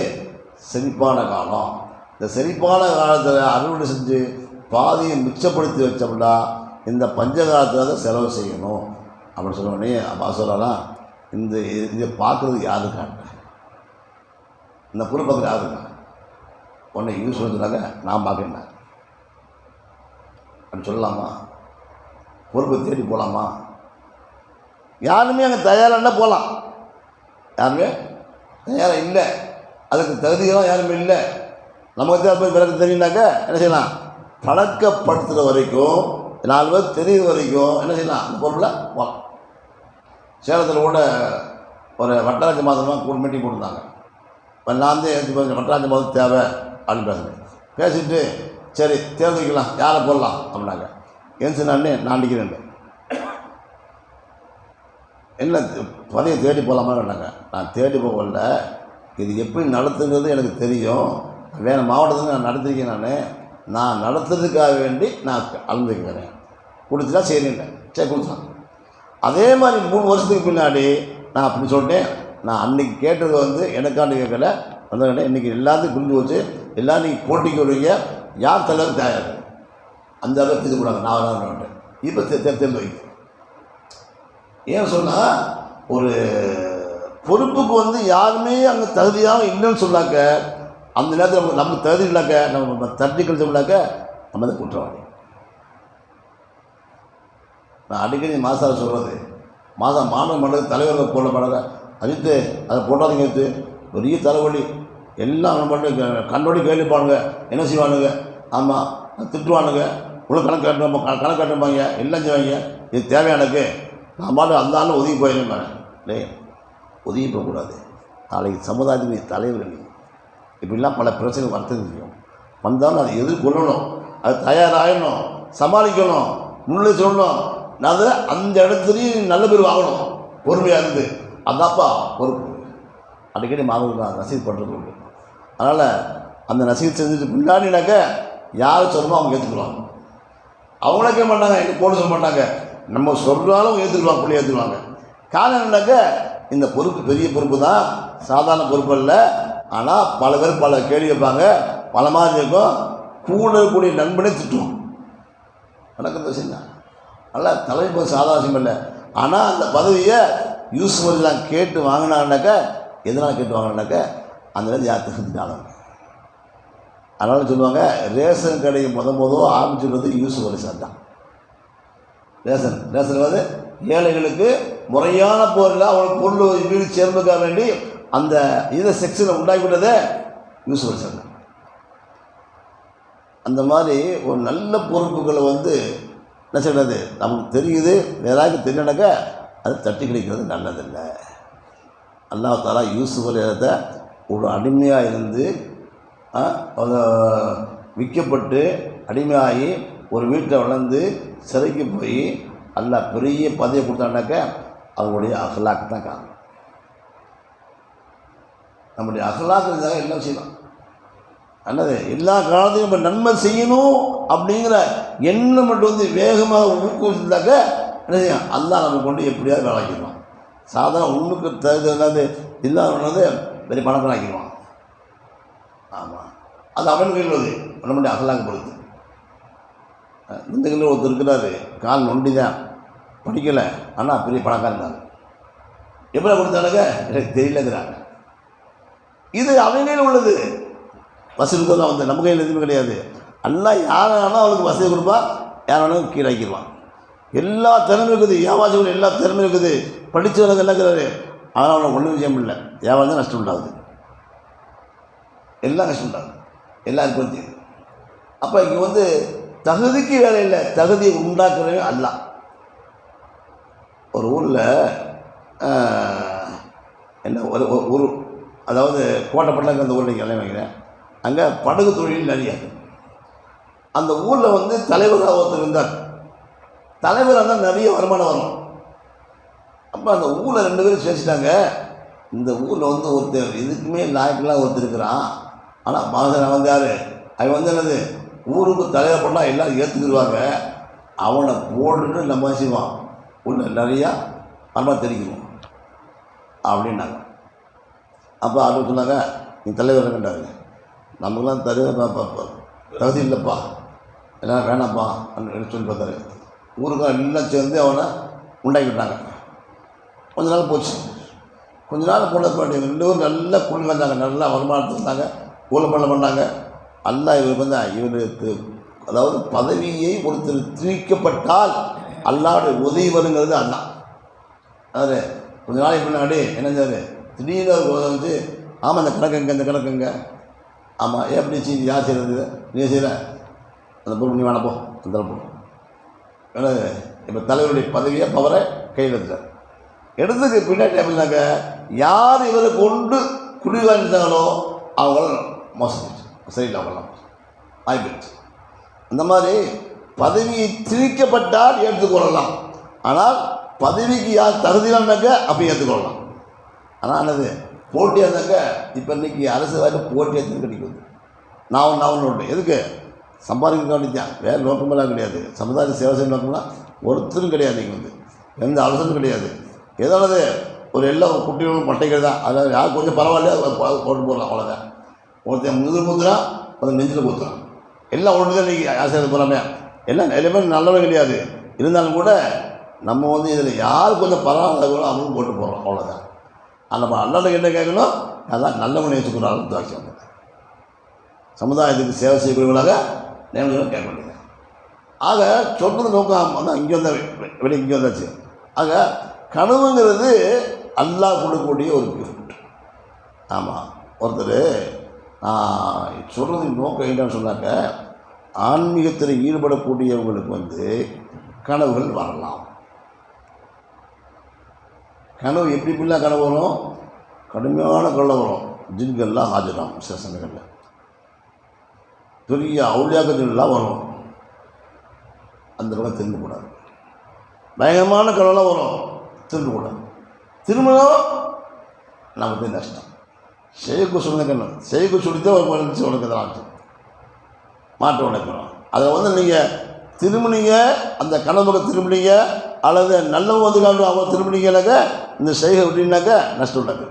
செழிப்பான காலம். இந்த செழிப்பான காலத்தில் அறுவடை செஞ்சு பாதியை மிச்சப்படுத்தி வச்சோம்னா இந்த பஞ்சகாலத்தில் தான் செலவு செய்யணும் அப்படின்னு சொன்னோடனே அப்பா சொல்லலாம், இதை பார்க்குறது யாருக்காங்க, இந்த பொறுப்பத்தில் யாருக்கா? உடனே யூஸ் சொன்னாங்க, நான் பார்க்கறேன் அப்படின்னு சொல்லலாமா? பொறுப்பை தேடி போகலாமா? யாருமே அங்கே தயாராக போகலாம், யாருமே தயாராக இல்லை, அதுக்கு தகுதிகளாம் யாருமே இல்லை. நமக்கு தான் போய் விளக்கு தெரியுனாக்க என்ன செய்யலாம்? பழக்கப்படுத்துகிற வரைக்கும் 4 பேர் தெரியுற வரைக்கும் என்ன செய்யலாம்? அந்த பொருளை போகலாம். சேலத்தில் கூட ஒரு வட்டாட்சி மாதமாக கூட மீட்டிங் போட்டிருந்தாங்க. இப்போ நான் தான் வட்டாட்சி மாதம் தேவை அப்படின்னு பேசுகிறேன். பேசிட்டு சரி தேர்ந்தெடுக்கலாம், யாரை போடலாம் அப்படின்னாங்க. நான் அடிக்கிறேன், என்ன பதவியை தேடி போகலாமா கேட்டாங்க. நான் தேடி போகல, இது எப்படி நடத்துங்கிறது எனக்கு தெரியும், வேறு மாவட்டத்தில் நான் நடத்திருக்கேன், நான் நடத்துறதுக்காக வேண்டி நான் அனுமதிக்கிறேன், கொடுத்துட்டா சரிங்க, சரி கொடுத்தான். அதே மாதிரி 3 வருஷத்துக்கு பின்னாடி நான் அப்படி சொல்லிட்டேன். நான் அன்றைக்கி கேட்டது எனக்காண்டி கேட்கல, வந்தவங்க இன்றைக்கி எல்லாத்தையும் புரிஞ்சு வச்சு எல்லோரும் நீங்கள் போட்டிக்கு வருவீங்க, யார் தலைவர் தயார் அந்த அளவுக்கு இது கூடாது, நான் வரேன். இப்போ தேர்ந்து வைக்க ஏன் சொன்னால், ஒரு பொறுப்புக்கு யாருமே அங்கே தகுதியாக இல்லைன்னு சொன்னாக்க, அந்த நேரத்தில் நம்ம தகுதி இல்லைனாக்க, நம்ம தட்டி கழிச்சோம்னாக்க நம்ம தான் குற்றவாளி. நான் அடிக்கடி மாசார் சொல்கிறது, மாதம் மாணவ மண்டல தலைவர்கள் போட மாட்டாங்க, அஜித்து அதை போட்டாதீங்க, எடுத்து பெரிய தலைவலி, எல்லாம் பண்ணி கண்டோடி கேள்விப்பானுங்க, என்ன செய்வானுங்க, ஆமாம் திட்டுவானுங்க, உள்ள கணக்கு கட்டுவாங்க, எல்லாம் செய்வாங்க. இது தேவையானக்கு நான் பாட்டு அந்த ஆள் ஒதுங்கி போயிருந்தேன். டே ஒதுங்கி போகக்கூடாது, நாளைக்கு சமுதாயத்துக்கு தலைவர் நீ. இப்படிலாம் பல பிரச்சனை வரது தெரியும். வந்தாலும் அதை எதிர்கொள்ளணும், அது தயாராகணும், சமாளிக்கணும், முன்னே சொல்லணும். நான் அதை அந்த இடத்துலையும் நல்ல பேர் வாங்கணும், பொறுமையாக இருந்து. அதான்ப்பா பொறுப்பு. அடிக்கடி மாணவர்கள் நான் நசீது பண்ணுறது உண்டு. அதனால் அந்த நசீது செஞ்சுட்டு பின்னாடினாக்க யார் சொல்லணும் அவங்க ஏற்றுக்குவாங்க. அவங்களே கேட்க மாட்டாங்க, எனக்கு போட சொல்ல மாட்டாங்க. நம்ம சொல்கிறாலும் ஏற்றுக்குவாங்க, பிள்ளை ஏற்றுக்குவாங்க. காரணம் என்னன்னாக்க இந்த பொறுப்பு பெரிய பொறுப்பு தான், சாதாரண பொறுப்பு இல்லை. ஆனால் பல பேர் பல கேள்வி வைப்பாங்க, பல மாதிரி இருக்கும். கூட இருக்கக்கூடிய நண்பனே திட்டுவோம். நடக்கிறது விஷயம் தான். அதனால் தலைமை சாதாரண விஷயம் இல்லை. ஆனால் அந்த பதவியை யூசுப் எல்லாம் கேட்டு வாங்கினான்னாக்க எதனால் கேட்டு வாங்கினாக்க அந்த நேரத்தில் யார் தெரிஞ்சுட்டாலும். அதனால சொல்லுவாங்க, ரேஷன் கடையை முதல் ஆரம்பிச்சுடுறது யூசுப் அலிஸ்லாம் தான். ரேஷன் வந்து ஏழைகளுக்கு முறையான பொருள் அவங்களுக்கு பொருள் வீடு சேர்ந்துக்காக வேண்டி அந்த இதை செக்ஷனை உண்டாக்கிவிட்டதே யூசுப் அலிஸ்லாம் தான். அந்த மாதிரி ஒரு நல்ல பொறுப்புகளை வந்து என்ன செய்யறது, நமக்கு தெரியுது, வேறாக்கு தெரியனாக்க அது தட்டி கிடைக்கிறது நல்லதில்லை. அல்லாஹ் தஆலா யூசுப் அலைஹிஸ்ஸலாத்தை ஒரு அடிமையாக இருந்து விற்கப்பட்டு அடிமையாகி ஒரு வீட்டில் வளர்ந்து சிறைக்கு போய் அல்லாஹ் பெரிய பதவியை கொடுத்தானாக்க அவங்களுடைய அஹ்லாக்கு தான் காரணம். நம்முடைய அஹ்லாக்கு இருந்தால் எல்லாம் செய்யலாம். அல்லது எல்லா காலத்தையும் நம்ம நன்மை செய்யணும் அப்படிங்கிற எண்ணம் மட்டும் வந்து வேகமாக ஊக்குவிச்சிருந்தாக்க என்ன செய்யும், அல்லாஹ் நம்ம கொண்டு எப்படியாவது வேலைக்கிடுவான். சாதாரண ஒன்றுக்கு தகுதி இல்லாதது பெரிய பணக்கம் ஆக்கிடுவான். ஆமாம், அது அவன் கையில் நம்முடைய அகலாக்கு பொறுத்து. இந்த கையில் ஒருத்தர் இருக்கிறாரு, கால் நொண்டி தான், படிக்கலை, ஆனால் பெரிய பணக்காரன் இருந்தாங்க. எப்படி கொடுத்தானுங்க எனக்கு தெரியலங்கிறாங்க. இது அவன் கையில் உள்ளது. வசதி தான் வந்து நம்ம கையில் எதுவுமே கிடையாது. எல்லாம் யாரானா அவனுக்கு வசதி கொடுப்பா, யாரானும் கீழாக்கிடுவான். எல்லா திறமை இருக்குது, வியாபாரிகள் எல்லா திறமை இருக்குது, படித்தவர்கள் எல்லாம் இருக்கிறாரு. ஆனால் அவனை ஒன்றும் விஷயம் இல்லை, வியாபாரம் தான் நஷ்டம் உண்டாகுது, எல்லாம் கஷ்டம் உண்டாகுது, எல்லாருக்கும் தெரியுது. அப்போ இங்கே வந்து தகுதிக்கு வேலை இல்லை, தகுதியை உண்டாக்குறவே அல்ல. ஒரு ஊரில் என்ன ஒரு அதாவது கோட்டைப்பட்டில் அந்த ஊரில் கிளம்பி வைக்கிறேன். அங்கே படகு தொழில் நிறைய. அந்த ஊரில் வந்து தலைவராக ஒருத்தர் இருந்தார். தலைவராக இருந்தால் நிறைய வருமானம் வரும். அப்போ அந்த ஊரில் 2 பேரும் பேசிட்டாங்க, இந்த ஊரில் வந்து ஒருத்தர் இதுக்குமே நாய்க்கெல்லாம் ஒருத்தர் இருக்கிறான். ஆனால் மகன் வந்து யார், அவன் வந்து என்னது ஊருக்கு தலைவர் பண்ணால் எல்லோரும் ஏற்றுக்கிடுவாங்க, அவனை போட்டுட்டு நம்ம செய்வான், உள்ள நிறையா வருமானம் தெரிவிக்கணும் அப்படின்னாங்க. அப்போ அது சொன்னாங்க, நீ தலைவர் கண்டாரு, நமக்குலாம் தலைவர் தகுதி இல்லைப்பா, எல்லாம் வேணாம்ப்பா அப்படின்னு சொல்லி பார்த்தாரு. ஊருக்கு எல்லாம் சேர்ந்து அவனை உண்டாக்கிட்டாங்க. கொஞ்ச நாள் போச்சு. கொஞ்ச நாள் போன பாட்டி 2 பேரும் நல்லா கூலி வந்தாங்க, நல்லா வருமானத்தை இருந்தாங்க, கூலப்பண்ண பண்ணாங்க. அல்லாஹ் இவர் வந்து இவருக்கு அதாவது பதவியை ஒருத்தர் திணிக்கப்பட்டால் அல்லாஹ்வுடைய உதவி வருங்கிறது அல்லா. அதாவது கொஞ்ச நாளைக்கு முன்னாடி என்ன செய்யாரு, திடீர்னு வந்து ஆமாம் இந்த கணக்குங்க இந்த கணக்குங்க, ஆமாம் எப்படி செய்தி யார் செய்கிறது, நீ செய்கிற அந்த பொருள் நீ வேணப்போ அந்த போ. ஏன்னா இப்போ தலைவருடைய பதவியை பவரை கையில் எடுத்துட்டார். எடுத்துக்கு பின்னாடி அப்படின்னாக்க யார் இவரை கொண்டு குடிவாழ்ந்தாங்களோ அவங்களும் மோசம் போச்சு, சரியில்லை, அவங்களாம் ஆகிப்போச்சு. அந்த மாதிரி பதவியை திணிக்கப்பட்டால் ஏற்றுக்கொள்ளலாம். ஆனால் பதவிக்கு யார் தகுதியில்னாக்க அப்படி ஏற்றுக்கொள்ளலாம். ஆனால் என்னது போட்டியாக இருந்தாக்க இப்போ இன்றைக்கி அரசு வேலை போட்டியாக கிடைக்குது. நான் ஒன்று எதுக்கு சம்பாதிக்க வேண்டியதான், வேறு நோக்கமெல்லாம் கிடையாது. சமுதாய சேவை செய்ய நோக்கம்லாம் ஒருத்தரும் கிடையாது. இன்றைக்கி வந்து எந்த அரசும் கிடையாது. ஏதாவது ஒரு எல்லா குட்டிகளும் பட்டைகள் தான். அதில் யார் கொஞ்சம் பரவாயில்ல போட்டு போடலாம், அவ்வளோதான். ஒருத்தன் முதல் ஊற்றுறான், அது நெஞ்சில் ஊற்றுறான், எல்லாம் ஒன்று தான் இன்றைக்கி ஆசை போகிறாமே. எல்லாம் எல்லாமே நல்லவே கிடையாது. இருந்தாலும் கூட நம்ம வந்து இதில் யார் கொஞ்சம் பரவாயில்ல அவங்களும் போட்டு போடுறோம், அவ்வளோதான். நம்ம அல்லாட்ட என்ன கேட்கணும், அதான் நல்லவனை ஏற்றுக்கிறாலும் தாட்சி சமுதாயத்துக்கு சேவை செய்யக்கூடியவர்களாக நேரம் கேட்க வேண்டியது. ஆக சொல்கிறது நோக்கம் வந்து இங்கே வந்தால் வெளியே இங்கே வந்தாச்சு. ஆக கனவுங்கிறது அல்லாஹ் கொடுக்கக்கூடிய ஒரு கிஃப்ட். ஆமாம், ஒருத்தர் சொல்கிறது நோக்கம் என்னன்னு சொன்னாக்க, ஆன்மீகத்தில் ஈடுபடக்கூடியவங்களுக்கு வந்து கனவுகள் வரலாம். கனவு எப்படி இப்படிலாம் கனவு வரும், கடுமையான கவலை வரும். ஜின்கள்லாம் ஆஜராகும் சில சமயங்களில். பெரிய அவுளியாக்கள்லாம் வரும். அந்த பக்கம் திரும்பக்கூடாது. பயங்கரமான கவலைலாம் வரும், திரும்பக்கூடாது. திரும்பணும் நமக்கு நஷ்டம். செய்யக்கு சொல்லுங்கணும், செய்யக்கு சொல்லித்தான் ஒரு நினச்சி உனக்கு தான் ஆச்சு மாற்றம் உடைக்கணும். அதை நீங்கள் திரும்பினீங்க, அந்த கணவனுக்கு திரும்பினீங்க, அல்லது நல்லவங்க அவங்க திரும்பினீங்கனாக்க இந்த செய்கை விட்டீங்கன்னாக்க நஷ்டம் உண்டாக்கு.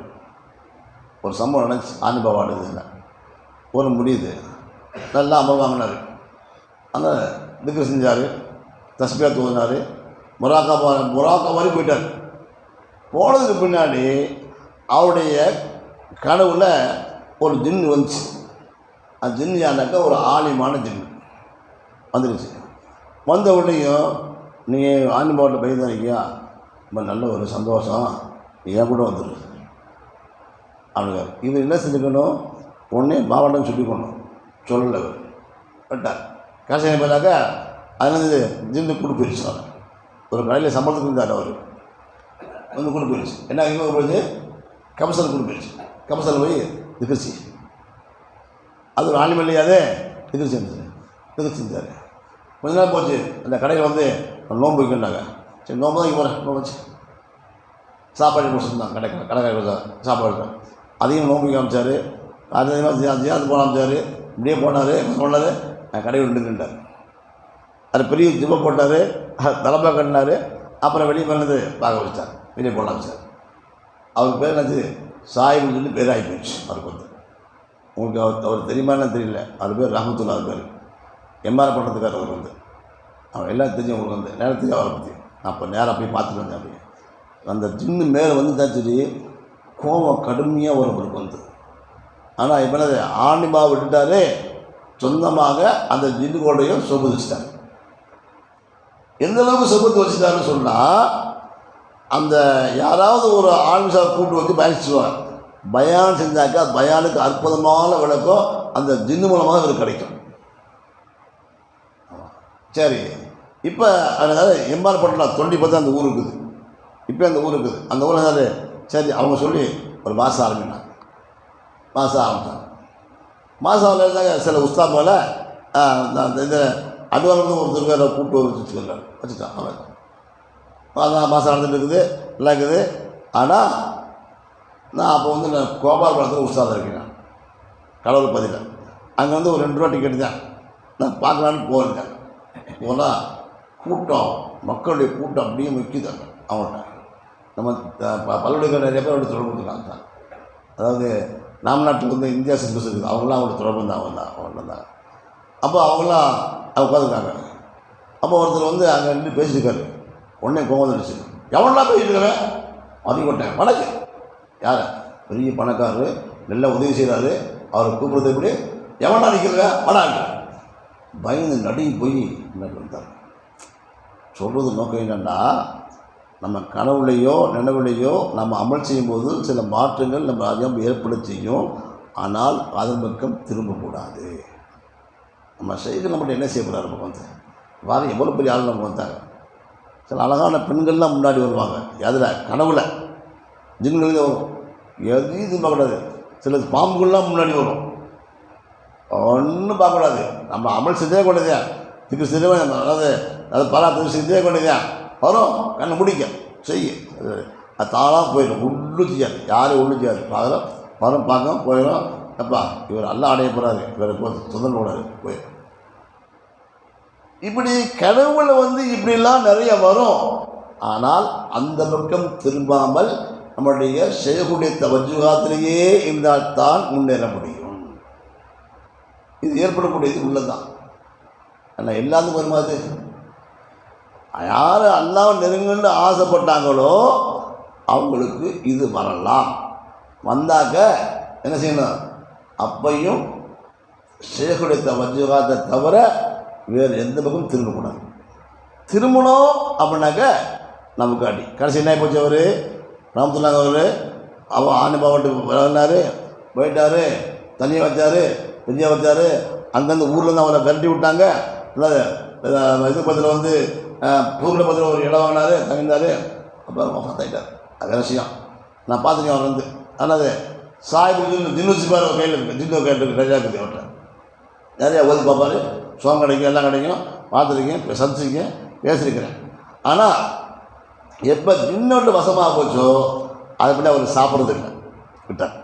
ஒரு சம்பவம் நினச்சி அனுபவாடுது. ஒரு முடியுது, நல்லா அமல் வாங்கினார். அந்த திக்ர் செஞ்சார், தஸ்பியா தூங்கினார், முராக்கா மாதிரி போயிட்டார். போனதுக்கு பின்னாடி அவருடைய கனவுல ஒரு ஜின்னு வந்துச்சு. அந்த ஜின்னு யாருனாக்கா ஒரு ஆலிமான ஜின்னு வந்துடுச்சு. வந்த உடனேயும் நீங்கள் ஆலிமாவட்ட பையன் இருக்கியா, ரொம்ப நல்ல ஒரு சந்தோஷம், என் கூட வந்துடு அவனுக்கு. இவர் என்ன செஞ்சுக்கணும், உடனே மாவட்டம் சொல்லிக்கணும். சொல்லலை அவர் விட்டார். கடைசி போனாக்கா அதுலேருந்து ஜின்னு கூட்டு போயிடுச்சு. அவர் ஒரு கடையில் சம்பளத்துக்கு இருந்தார். அவர் கூட்டு போயிடுச்சு. என்ன இங்கே போயிடுச்சு, கபசல் கூட்டு போயிடுச்சு. கபசல் போய் திகழ்ச்சி, அது ஒரு ஆலிம் இல்லையாதே, திகழ்ச்சி செஞ்சார். கொஞ்ச நாள் போச்சு. அந்த கடையில் நோன்பு வைக்கின்றாங்க. சரி நோம்பு தான் இங்கே போகிறேன், நோம்பு வச்சு சாப்பாடு முடிச்சுருந்தான். கடைக்கார சாப்பாடு அதையும் நோம்பு வைக்க ஆரம்பித்தார். அது போன ஆரம்பித்தார். இப்படியே போனார். சொன்னார், கடையில் நின்றுட்டார். அது பெரிய ஜிப்பை போட்டார், தலைப்பா கட்டினார். அப்புறம் வெளியே பண்ணது பார்க்க வச்சார். வெளியே போட ஆரம்பிச்சார். அவருக்கு பேர் என்னது, சாயிப்னு சொல்லி பேர் ஆகி போயிடுச்சு. அவருக்கு உங்களுக்கு அவர் தெரியுமான்னு தெரியல. அது பேர் ரஹமத்துல்லா. அது பேர் எம்ஆர் பண்ணுறதுக்கார். அவர் அவன் எல்லாம் தெரிஞ்சு உங்களுக்கு நேரத்துக்கு அவரை பற்றி அப்போ நேராக போய் பார்த்துட்டு வந்தேன். அப்படி அந்த ஜின்னு மேலே தான் சரி, கோபம் கடுமையாக ஒரு அவருக்கு ஆனால் இப்போ என்னது, ஆணிமா விட்டுட்டாரு, சொந்தமாக அந்த ஜின்னுகோடையும் சொபத்து வச்சுட்டார். எந்த அளவுக்கு சொபத்து வச்சுட்டாருன்னு சொன்னால், அந்த யாராவது ஒரு ஆன்மிசா கூட்டு வச்சு பயணிச்சுவாங்க. பயான் செஞ்சாக்கா பயானுக்கு அற்புதமான விளக்கம் அந்த ஜின்னு மூலமாக அவருக்கு கிடைக்கும். சரி, இப்போ அதனால் எம்ஆர் பட்டலாம் தொண்டி பார்த்து அந்த ஊர் இருக்குது. இப்போ அந்த ஊர் இருக்குது. அந்த ஊர் என்னது, சரி அவங்க சொல்லி ஒரு மாதம் ஆரம்பினாங்க. மாதம் ஆரம்பித்தாங்க. மாதம் இருந்தாங்க. சில உஸ்தா போல் இந்த அட்வான்ஸ் ஒருத்தருக்கு அதை கூப்பிட்டு வச்சுட்டான். அவன் மாதம் நடந்துட்டு இருக்குது, நல்லா இருக்குது. ஆனால் நான் அப்போ நான் கோபாலபுரத்தில் உஸ்தாதாக இருக்கேன், நான் கடவுள் பதில. அங்கே ஒரு 2 ரூபா டிக்கெட்டு தான் நான் பார்க்கலான்னு போயிருந்தேன். போனால் கூட்டம், மக்களுடைய கூட்டம் அப்படியே முக்கியதாங்க. அவங்கள்ட்ட நம்ம பல்கலைக்கழக நிறைய பேர் அவருடைய தொடர்பு இருக்காங்க. அதாவது நாம் நாட்டுக்கு இந்தியா சிலபஸ் இருக்குது, அவங்களாம் அவங்களோட தொடர்பு தான். அவங்க தான். அப்போ அவங்களாம் உட்காந்துருக்காங்க. அப்போ ஒருத்தர் அங்கே நின்று பேசியிருக்காரு. உடனே கோவம் வந்துடுச்சு. எவன்லாம் பேசிட்டு இருக்கிறேன் அதிகப்பட்டேன். வணக்கம் யார், பெரிய பணக்காரர், நல்லா உதவி செய்கிறாரு, அவரை கூப்பிடுறது எப்படி, எவன்டா நிற்கிறேன் வணாங்க. பயந்து நடுங்கி போய் என்ன பண்ணிட்டார். சொல்கிறது நோக்கம் என்னென்னா, நம்ம கனவுலையோ நினைவுலையோ நம்ம அமல் செய்யும்போது சில மாற்றங்கள் நம்ம அதிகம் ஏற்பட செய்யும். ஆனால் அதன் பக்கம் திரும்பக்கூடாது. நம்ம செய்து நம்மகிட்ட என்ன செய்யக்கூடாது. நமக்கு வாரம் எவ்வளோ பெரிய ஆள் நமக்கு வந்தாங்க. சில அழகான பெண்கள்லாம் முன்னாடி வருவாங்க. அதில் கனவுல ஜின்கள் வரும். எதையும் பார்க்கக்கூடாது. சில பாம்புகள்லாம் முன்னாடி வரும். ஒன்றும் பார்க்கக்கூடாது. நம்ம அமல் செஞ்சே கொண்டதே இதுக்கு செஞ்சே, அதாவது அது பராத்து செஞ்சே கொண்டதே வரும். கண்ணை முடிக்க செய்ய அது தானாக போயிடும். ஒன்றும் செய்யாது, யாரையும் ஒன்றும் செய்யாது. பார்க்குறோம் வரும், பார்க்க போயிடும். அப்பா இவர் எல்லாம் அடைய போகிறாரு, இவருக்கு சுதந்திரம் கூடாது போயிடும். இப்படி கனவுல இப்படிலாம் நிறைய வரும். ஆனால் அந்த பக்கம் திரும்பாமல் நம்முடைய ஷேகுடைய தவஜுகாத்திலேயே இருந்தால் தான் முன்னேற முடியும். இது ஏற்படக்கூடியது உள்ளதான். ஆனால் எல்லாத்துக்கும் வருமாது. யார் அல்லாஹ்வை நெருங்கன்னு ஆசைப்பட்டாங்களோ அவங்களுக்கு இது வரலாம். வந்தாக்க என்ன செய்யணும், அப்பையும் ஷேகுடைய தவஜுகாத்தை தவிர வேறு எந்த பக்கம் திரும்பக்கூடாது. திரும்பணும் அப்படின்னாக்க நமக்கு அடி. கடைசி என்ன போச்சு, அவர் ராமத்துல்லாங்க அவன் ஆணிபாவட்டுக்கு விளையாடினார், போயிட்டார், தனியாக வச்சார், விஜயா வச்சார். அங்கேருந்து ஊர்லேருந்து அவரை விரட்டி விட்டாங்க. இது பத்தில் பூரில் பத்தில் ஒரு இடம் வாங்கினார், தங்கினார். அப்புறம் பார்த்தாயிட்டார். அது விஷயம் நான் பார்த்துருக்கேன். அவர் அதனால் சாஹிபு ஜின்னு வச்சுப்பார் கையில் இருக்குது, ஜின்னு கையில் நிறையா இருக்குது அவர்கிட்ட. நிறையா ஓதி பார்ப்பார், சோகம் கிடைக்கும், எல்லாம் கிடைக்கும், பார்த்துருக்கேன், சந்திச்சிருக்கேன், பேசியிருக்கிறேன். ஆனால் எப்போ ஜின்னோட்டு வசமாக போச்சோ அதை பற்றி அவர் சாப்பிட்றது இல்லை, விட்டார்.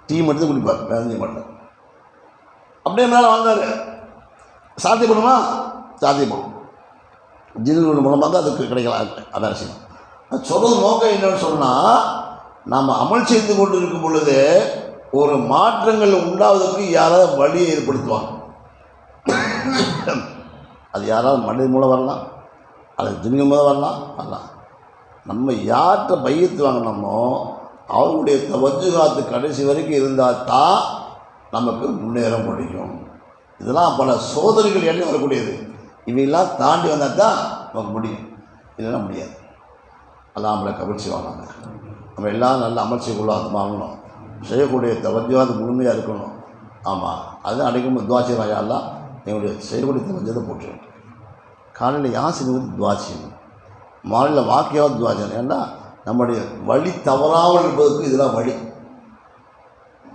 டீ மட்டும் குடிப்பார், வேறு மட்டும். அப்படியே மேலே வாழ்ந்தார். சாத்தியப்படுமா? சாத்தியப்படும். ஜின்னு மூலமாக தான் அதுக்கு கிடைக்கலாம். அதான் விஷயம். அது சொல்கிறது நோக்கம் என்னன்னு சொன்னால், நாம் அமல் செய்து கொண்டு இருக்கும் பொழுது ஒரு மாற்றங்கள் உண்டாவதற்கு யாராவது வழியை ஏற்படுத்துவாங்க. அது யாராவது மனித மூலம் வரலாம், அது ஜின்னு மூலம் வரலாம். நம்ம யார்கிட்ட பையத்து வாங்கினோமோ அவருடைய தவஜுகாத்து கடைசி வரைக்கும் இருந்தால் தான் நமக்கு முன்னேற முடியும். இதெல்லாம் பல சோதனைகள் எண்ணி வரக்கூடியது. இவையெல்லாம் தாண்டி வந்தால் தான் நமக்கு முடியும், இல்லைன்னா முடியாது. எல்லாம் நம்மளை கவர்ச்சி வாங்கினாங்க. நம்ம எல்லாம் நல்ல அமர்ச்சிக்குள்ள அது வாங்கணும், செய்யக்கூடிய தவஜுகாத்து முழுமையாக இருக்கணும். ஆமாம், அது அடைக்கும் துவாச்சி ராஜாலாம் எங்களுடைய செய்யக்கூடிய தவஜத்தை போட்டு காலையில் யாசின் வந்து துவாச்சியணும், மாலையில் வாக்கியாவது துவாச்சணும். ஏன்னா நம்முடைய வழி தவறாமல் இருப்பதற்கு இதெல்லாம் வழி.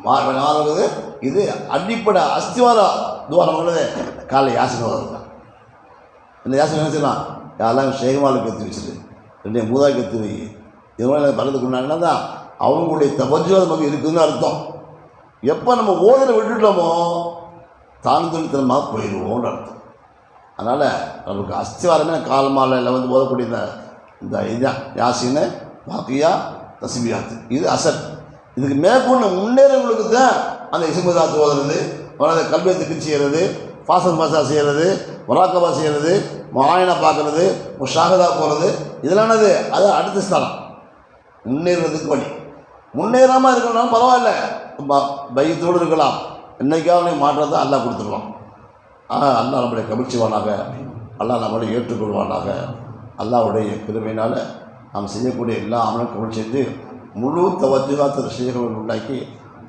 மாறுவது இது அடிப்படை அஸ்திவார துவாரம் உள்ளது. காலையில் யாசின் வருது. இந்த யாசின் என்ன செய்யலாம்? யாரெல்லாம் ஷேகமாலுக்கு கற்று வச்சுட்டு ரெண்டையும் மூதாக்கு கற்று வை. இதெல்லாம் பறந்துக்கு முன்னாடினா தான் அவங்களுடைய தவஜுவா நமக்கு இருக்குதுன்னு அர்த்தம். எப்போ நம்ம ஓதனை விட்டுட்டோமோ தாழ்ந்தொழித்தனமாக போயிடுவோம்னு அர்த்தம். அதனால் நமக்கு அஸ்திவாரமே காலமாலையில் வந்து ஓதக்கூடிய இந்த இதுதான் யாசின்னு வாக்கியா தஸ்பியாத்து. இது அசல். இதுக்கு மேற்கொண்டு முன்னேறவங்களுக்கு தான் அந்த இசுமுதாத்து ஓதுறது, அந்த கல்வியத்துக்கு செய்கிறது, ஃபாசல் மசா செய்கிறது, முராக்கபா செய்கிறது, மாயனா பார்க்குறது, ஷாகதா போகிறது, இதெல்லாம் என்னது? அது அடுத்த ஸ்தலம். முன்னேறதுக்கு வழி. முன்னேறாமல் இருக்கணும்னாலும் பரவாயில்ல, பையத்தோடு இருக்கலாம். என்றைக்காவது மாற்றத்தை அல்லாஹ் கொடுத்துருவான். அல்லாஹ் நம்மளை கவிழ்ச்சிவானாக, அல்லாஹ் நம்மளை ஏற்றுக்கொள்வானாக. அல்லாஹ்வுடைய கிருபையினால் நாம் செய்யக்கூடிய எல்லா அமலும் கவல் செய்து முழு தவஜுகாத்து விஷயங்கள் உண்டாக்கி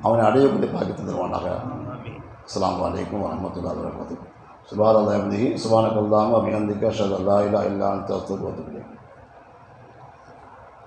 அவனை அடையக்கூடிய பாக்கியத்தை தருவானாக. அஸ்ஸலாமு அலைக்கும் வரஹ்மத்துல்லாஹி வபரகாத்துஹு. சுப்ஹானல்லாஹி வபிஹம்திஹி சுப்ஹானக்கல்லாஹும்ம வபிஹம்திக அஷ்ஹது அல்லா இலாஹா இல்லா அன்த அஸ்தக்ஃபிருக வ அத்தூபு இலைக்.